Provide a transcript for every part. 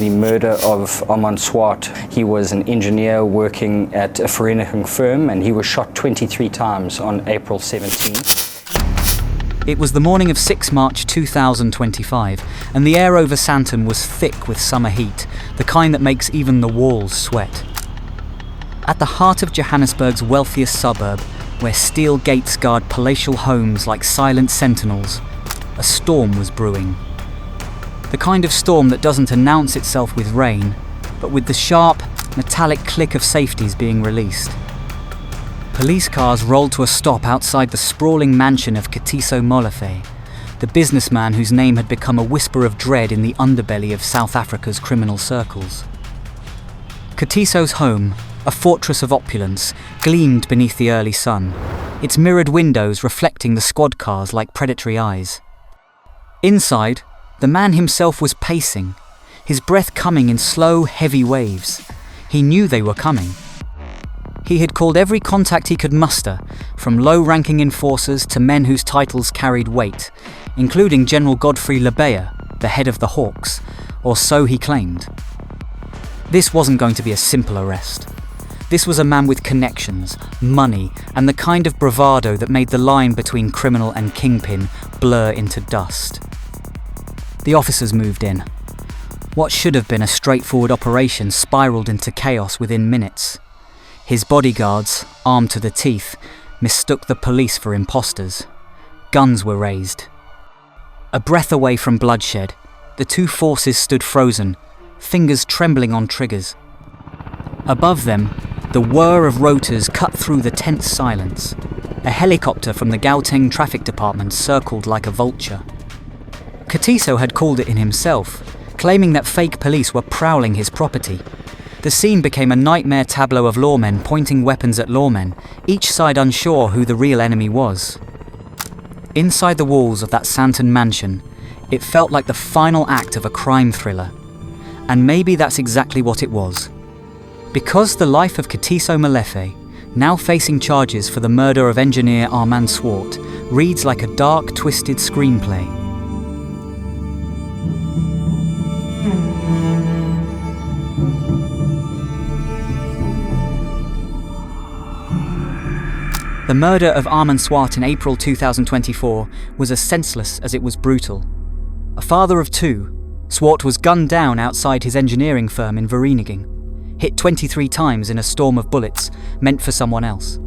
the murder of Armand Swart. He was an engineer working at a Vereniging firm, and he was shot 23 times on April 17th. It was the morning of 6 March 2025, and the air over Sandton was thick with summer heat, the kind that makes even the walls sweat. At the heart of Johannesburg's wealthiest suburb, where steel gates guard palatial homes like silent sentinels, a storm was brewing. The kind of storm that doesn't announce itself with rain, but with the sharp, metallic click of safeties being released. Police cars rolled to a stop outside the sprawling mansion of Katiso Molefe, the businessman whose name had become a whisper of dread in the underbelly of South Africa's criminal circles. Katiso's home, a fortress of opulence, gleamed beneath the early sun, its mirrored windows reflecting the squad cars like predatory eyes. Inside, the man himself was pacing, his breath coming in slow, heavy waves. He knew they were coming. He had called every contact he could muster, from low-ranking enforcers to men whose titles carried weight, including General Godfrey Lebeya, the head of the Hawks, or so he claimed. This wasn't going to be a simple arrest. This was a man with connections, money, and the kind of bravado that made the line between criminal and kingpin blur into dust. The officers moved in. What should have been a straightforward operation spiraled into chaos within minutes. His bodyguards, armed to the teeth, mistook the police for imposters. Guns were raised. A breath away from bloodshed, the two forces stood frozen, fingers trembling on triggers. Above them, the whir of rotors cut through the tense silence. A helicopter from the Gauteng Traffic Department circled like a vulture. Katiso had called it in himself, claiming that fake police were prowling his property. The scene became a nightmare tableau of lawmen pointing weapons at lawmen, each side unsure who the real enemy was. Inside the walls of that Sandton mansion, it felt like the final act of a crime thriller. And maybe that's exactly what it was. Because the life of Katiso Molefe, now facing charges for the murder of engineer Armand Swart, reads like a dark, twisted screenplay. The murder of Armand Swart in April 2024 was as senseless as it was brutal. A father of two, Swart was gunned down outside his engineering firm in Vereniging, hit 23 times in a storm of bullets meant for someone else.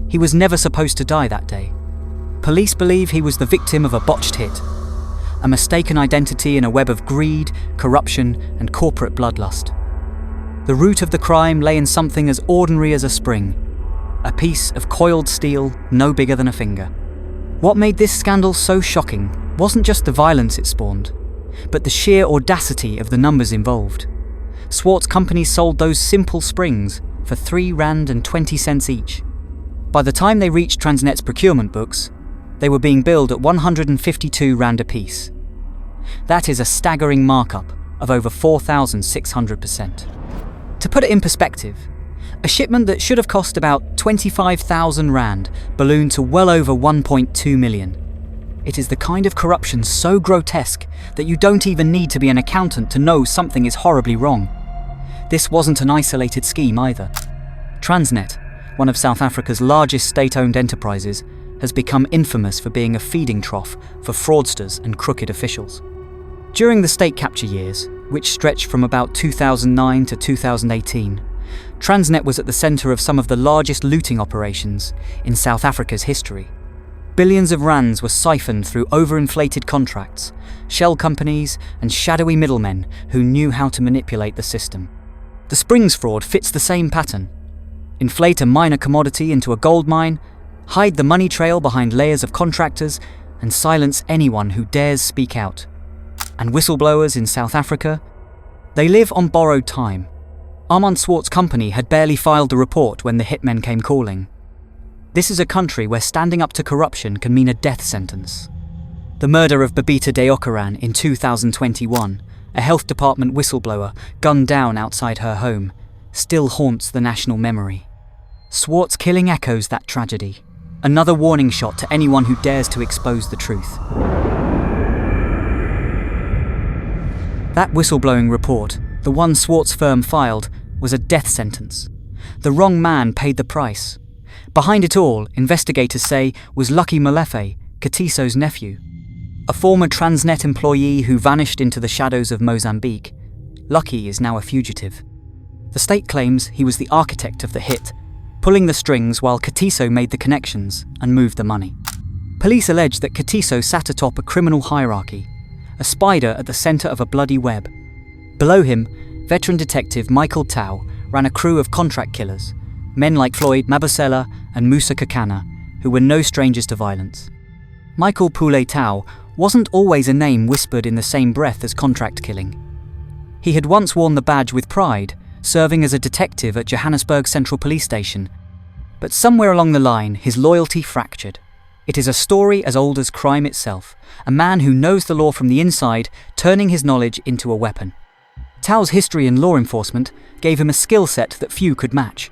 He was never supposed to die that day. Police believe he was the victim of a botched hit, a mistaken identity in a web of greed, corruption, and corporate bloodlust. The root of the crime lay in something as ordinary as a spring, a piece of coiled steel no bigger than a finger. What made this scandal so shocking wasn't just the violence it spawned, but the sheer audacity of the numbers involved. Swart's company sold those simple springs for R3.20 each. By the time they reached Transnet's procurement books, they were being billed at R152 apiece. That is a staggering markup of over 4,600%. To put it in perspective, a shipment that should have cost about 25,000 rand ballooned to well over 1.2 million. It is the kind of corruption so grotesque that you don't even need to be an accountant to know something is horribly wrong. This wasn't an isolated scheme either. Transnet, one of South Africa's largest state-owned enterprises, has become infamous for being a feeding trough for fraudsters and crooked officials. During the state capture years, which stretched from about 2009 to 2018, Transnet was at the centre of some of the largest looting operations in South Africa's history. Billions of rands were siphoned through overinflated contracts, shell companies, and shadowy middlemen who knew how to manipulate the system. The Springs fraud fits the same pattern. Inflate a minor commodity into a gold mine, hide the money trail behind layers of contractors, and silence anyone who dares speak out. And whistleblowers in South Africa? They live on borrowed time. Armand Swart's company had barely filed the report when the hitmen came calling. This is a country where standing up to corruption can mean a death sentence. The murder of Babita Deokaran in 2021, a health department whistleblower gunned down outside her home, still haunts the national memory. Swart's killing echoes that tragedy, another warning shot to anyone who dares to expose the truth. That whistleblowing report, The one Swart's firm filed was a death sentence. The wrong man paid the price. Behind it all, investigators say, was Lucky Molefe, Katiso's nephew. A former Transnet employee who vanished into the shadows of Mozambique, Lucky is now a fugitive. The state claims he was the architect of the hit, pulling the strings while Katiso made the connections and moved the money. Police allege that Katiso sat atop a criminal hierarchy, a spider at the centre of a bloody web. Below him, veteran detective Michael Tao ran a crew of contract killers, men like Floyd Mabusela and Musa Kakana, who were no strangers to violence. Michael Pule Tao wasn't always a name whispered in the same breath as contract killing. He had once worn the badge with pride, serving as a detective at Johannesburg Central Police Station. But somewhere along the line, his loyalty fractured. It is a story as old as crime itself, a man who knows the law from the inside, turning his knowledge into a weapon. Tao's history in law enforcement gave him a skill set that few could match.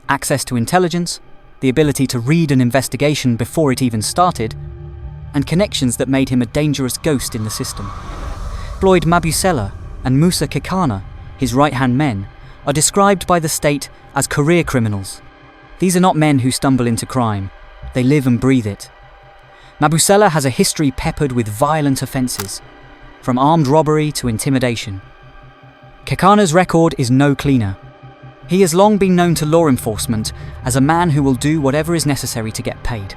Access to intelligence, the ability to read an investigation before it even started, and connections that made him a dangerous ghost in the system. Floyd Mabusela and Musa Kakana, his right-hand men, are described by the state as career criminals. These are not men who stumble into crime. They live and breathe it. Mabusela has a history peppered with violent offences, from armed robbery to intimidation. Kakana's record is no cleaner. He has long been known to law enforcement as a man who will do whatever is necessary to get paid.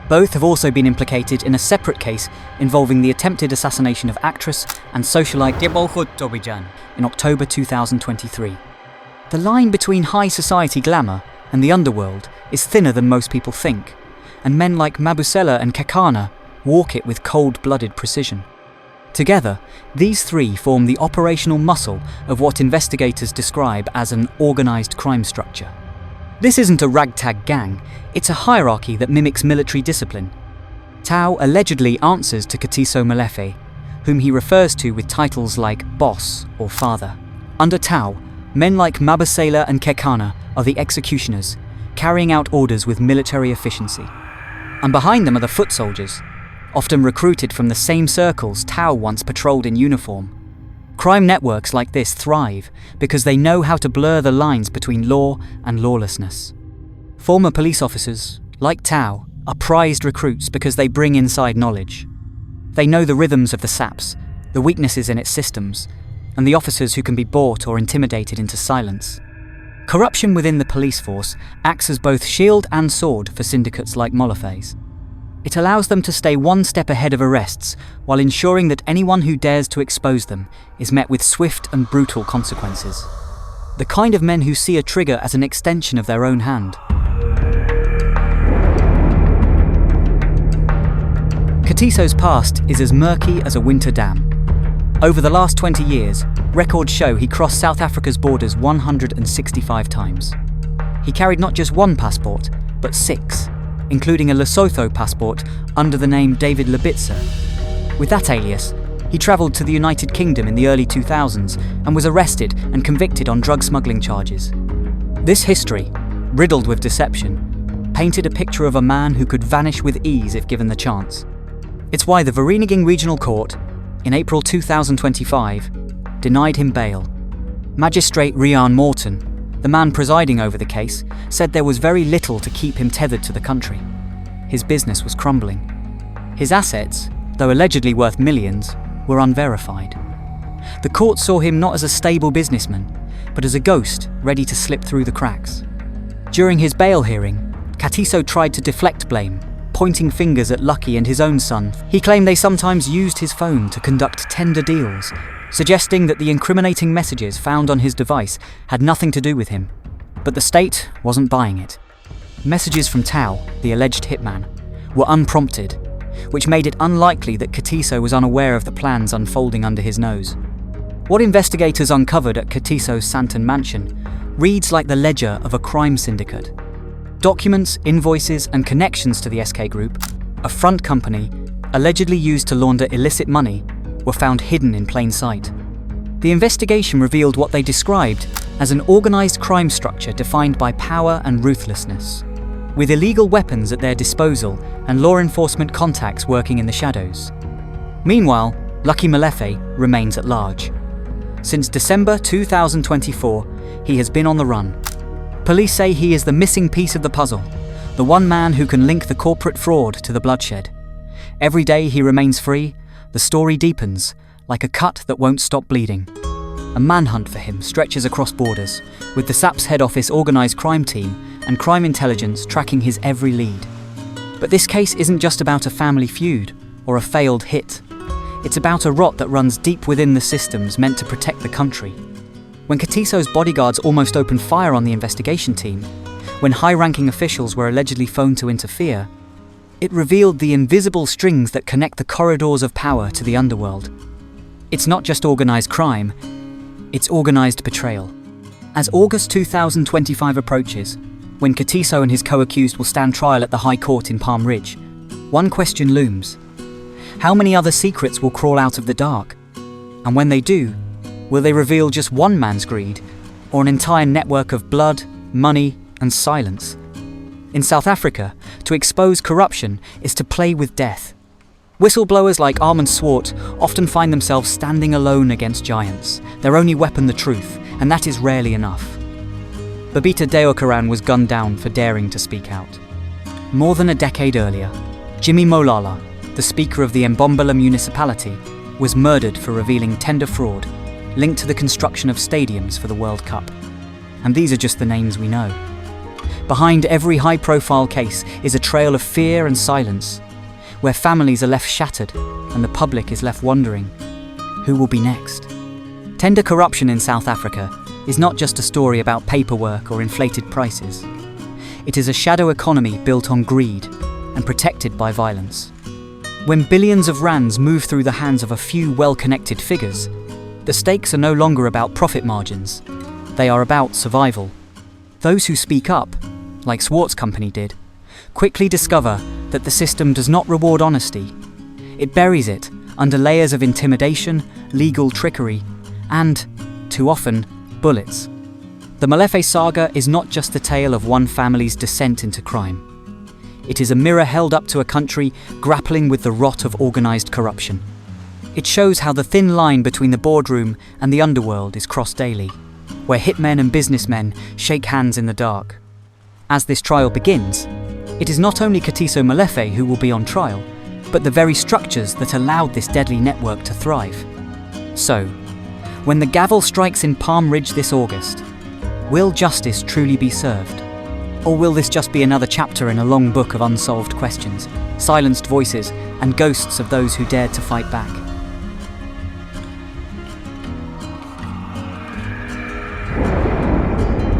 Both have also been implicated in a separate case involving the attempted assassination of actress and socialite Tobijan in October 2023. The line between high society glamour and the underworld is thinner than most people think, and men like Mabusela and Kakana walk it with cold-blooded precision. Together, these three form the operational muscle of what investigators describe as an organised crime structure. This isn't a ragtag gang, it's a hierarchy that mimics military discipline. Tao allegedly answers to Katiso Molefe, whom he refers to with titles like boss or father. Under Tao, men like Mabusela and Kakana are the executioners, carrying out orders with military efficiency. And behind them are the foot soldiers, often recruited from the same circles Tao once patrolled in uniform. Crime networks like this thrive because they know how to blur the lines between law and lawlessness. Former police officers, like Tao, are prized recruits because they bring inside knowledge. They know the rhythms of the SAPS, the weaknesses in its systems, and the officers who can be bought or intimidated into silence. Corruption within the police force acts as both shield and sword for syndicates like Molefe's. It allows them to stay one step ahead of arrests while ensuring that anyone who dares to expose them is met with swift and brutal consequences. The kind of men who see a trigger as an extension of their own hand. Katiso's past is as murky as a winter dam. Over the last 20 years, records show he crossed South Africa's borders 165 times. He carried not just one passport, but 6, including a Lesotho passport under the name David Lebitzer. With that alias, he travelled to the United Kingdom in the early 2000s and was arrested and convicted on drug smuggling charges. This history, riddled with deception, painted a picture of a man who could vanish with ease if given the chance. It's why the Vereeniging Regional Court, in April 2025, denied him bail. Magistrate Rian Morton, the man presiding over the case, said there was very little to keep him tethered to the country. His business was crumbling. His assets, though allegedly worth millions, were unverified. The court saw him not as a stable businessman, but as a ghost ready to slip through the cracks. During his bail hearing, Katiso tried to deflect blame, pointing fingers at Lucky and his own son. He claimed they sometimes used his phone to conduct tender deals, suggesting that the incriminating messages found on his device had nothing to do with him. But the state wasn't buying it. Messages from Tao, the alleged hitman, were unprompted, which made it unlikely that Katiso was unaware of the plans unfolding under his nose. What investigators uncovered at Katiso's Sandton mansion reads like the ledger of a crime syndicate. Documents, invoices, and connections to the SK Group, a front company allegedly used to launder illicit money, were found hidden in plain sight. The investigation revealed what they described as an organised crime structure defined by power and ruthlessness, with illegal weapons at their disposal and law enforcement contacts working in the shadows. Meanwhile, Lucky Molefe remains at large. Since December 2024, he has been on the run. Police say he is the missing piece of the puzzle, the one man who can link the corporate fraud to the bloodshed. Every day he remains free, the story deepens, like a cut that won't stop bleeding. A manhunt for him stretches across borders, with the SAP's head office organised crime team and crime intelligence tracking his every lead. But this case isn't just about a family feud or a failed hit. It's about a rot that runs deep within the systems meant to protect the country. When Katiso's bodyguards almost opened fire on the investigation team, when high-ranking officials were allegedly phoned to interfere, it revealed the invisible strings that connect the corridors of power to the underworld. It's not just organised crime, it's organised betrayal. As August 2025 approaches, when Katiso and his co-accused will stand trial at the High Court in Palm Ridge, one question looms. How many other secrets will crawl out of the dark? And when they do, will they reveal just one man's greed, or an entire network of blood, money, and silence? In South Africa, to expose corruption is to play with death. Whistleblowers like Armand Swart often find themselves standing alone against giants, their only weapon the truth, and that is rarely enough. Babita Deokaran was gunned down for daring to speak out. More than a decade earlier, Jimmy Molala, the speaker of the Mbombela municipality, was murdered for revealing tender fraud linked to the construction of stadiums for the World Cup. And these are just the names we know. Behind every high-profile case is a trail of fear and silence, where families are left shattered and the public is left wondering, who will be next? Tender corruption in South Africa is not just a story about paperwork or inflated prices. It is a shadow economy built on greed and protected by violence. When billions of rands move through the hands of a few well-connected figures, the stakes are no longer about profit margins. They are about survival. Those who speak up, like Swart's company did, quickly discover that the system does not reward honesty. It buries it under layers of intimidation, legal trickery, and, too often, bullets. The Molefe saga is not just the tale of one family's descent into crime. It is a mirror held up to a country grappling with the rot of organised corruption. It shows how the thin line between the boardroom and the underworld is crossed daily, where hitmen and businessmen shake hands in the dark. As this trial begins, it is not only Katiso Molefe who will be on trial, but the very structures that allowed this deadly network to thrive. So, when the gavel strikes in Palm Ridge this August, will justice truly be served? Or will this just be another chapter in a long book of unsolved questions, silenced voices, and ghosts of those who dared to fight back?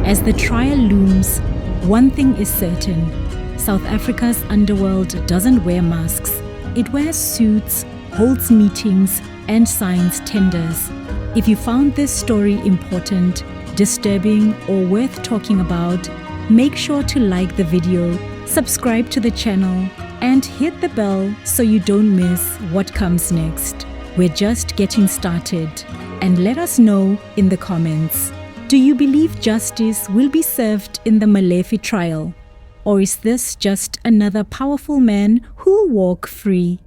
As the trial looms, one thing is certain. South Africa's underworld doesn't wear masks. It wears suits, holds meetings, and signs tenders. If you found this story important, disturbing, or worth talking about, make sure to like the video, subscribe to the channel, and hit the bell so you don't miss what comes next. We're just getting started. And let us know in the comments. Do you believe justice will be served in the Molefe trial? Or is this just another powerful man who'll walk free?